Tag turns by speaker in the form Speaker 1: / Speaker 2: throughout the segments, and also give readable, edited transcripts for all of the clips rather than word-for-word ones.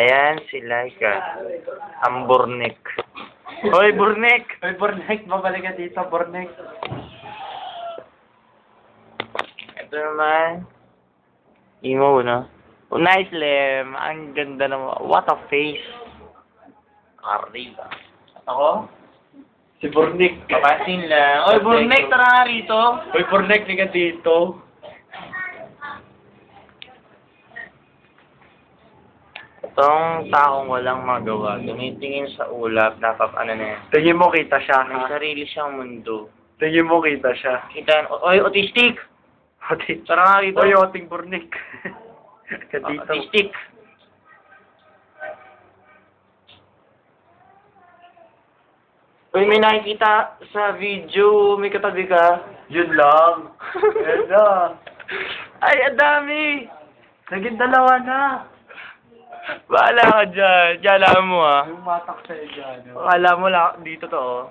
Speaker 1: Ayan si Laika. Ang Burnek. Hoy, Burnek!
Speaker 2: Hoy, Bornek, babalik ka dito, Bornek.
Speaker 1: Ito naman. Emo, no? Oh, nice, Lem. Ang ganda naman. What a face. Arriba. At ako?
Speaker 2: Si Bornek.
Speaker 1: Papasin lang. Oy, Burnek, tara nga rito.
Speaker 2: Hoy, Bornek, liga dito.
Speaker 1: Itong taong walang magawa, tumitingin sa ulap, dapat ano na yan.
Speaker 2: Tingin mo kita siya,
Speaker 1: May
Speaker 2: ha?
Speaker 1: sarili siyang mundo.
Speaker 2: Tingin mo kita siya.
Speaker 1: Kita, oy, autistic!
Speaker 2: Oting.
Speaker 1: Tara nga rito.
Speaker 2: Hoy, Oting Bornek. Ka dito.
Speaker 1: Autistic. Uy, may nakikita sa video, may katabi ka.
Speaker 2: Yun lang. Yan na.
Speaker 1: Ay, ang dami!
Speaker 2: Naging dalawa na.
Speaker 1: Bahala ka dyan. Diyan mo ah.
Speaker 2: Yung matak sa'yo dyan.
Speaker 1: Akala mo lang, dito to oh.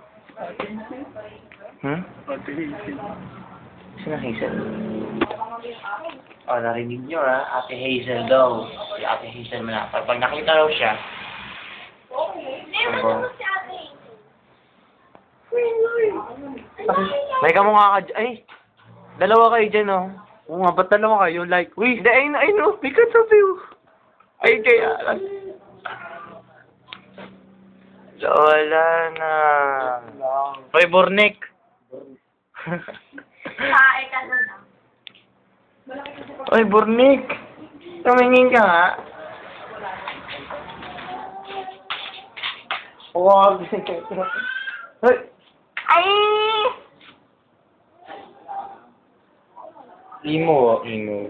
Speaker 1: Hmm?
Speaker 2: Oting.
Speaker 1: Sino Hazel? Oh, narinig nyo ah. Ate Hazel daw. Si Ate Hazel mo na. Pag nakita daw siya. May kamukha ka dyan. Ay! Dalawa kayo dyan oh.
Speaker 2: Oo nga, ba't dalawa kayo? Like,
Speaker 1: Uy! Hindi, ayun oh. May katabi oh. Ay, kaya. Wala na. Hoy, Bornek.
Speaker 3: Kae ka na lang.
Speaker 1: Hoy, Bornek. Tumingin ka nga.
Speaker 2: Huwag. Hoy.
Speaker 1: Ay! Imo, imo.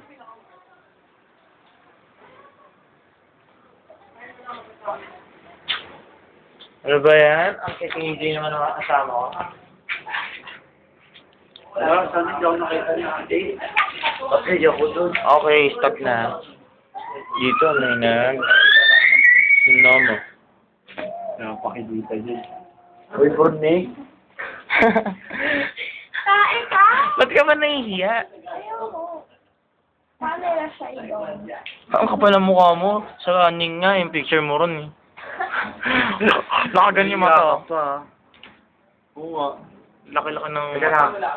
Speaker 1: Ano ba yan? Ang kikinigay naman ng kasama ko.
Speaker 2: Wala, sana hindi ako nakita niya.
Speaker 1: Okay, ako doon. Okay, stop na. Dito, may nag... Sino mo?
Speaker 2: Napakidita dyan. Hoy, Bornek.
Speaker 3: Kae ka?
Speaker 1: Ba't ka ba nahihiya?
Speaker 3: Ayoko. Paano na siya yun?
Speaker 1: Ang kapal ng mukha mo. Sa aning nga, yung picture mo ron eh. Nakaganyan yung mata.
Speaker 2: pa. Oo nga.
Speaker 1: Laki-laki ng...
Speaker 2: Teka na.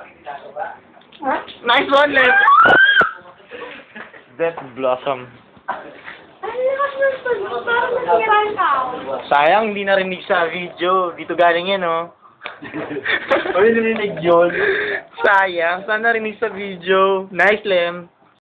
Speaker 3: Ha?
Speaker 1: Nice one, Lep! Death Blossom.
Speaker 3: Ano nakas ng tunog? Parang nasiran ka.
Speaker 1: Sayang, hindi narinig sa video. Dito galing yan, oh.
Speaker 2: Hoy, narinig yun.
Speaker 1: Sayang, saan narinig sa video? Nice, Lem.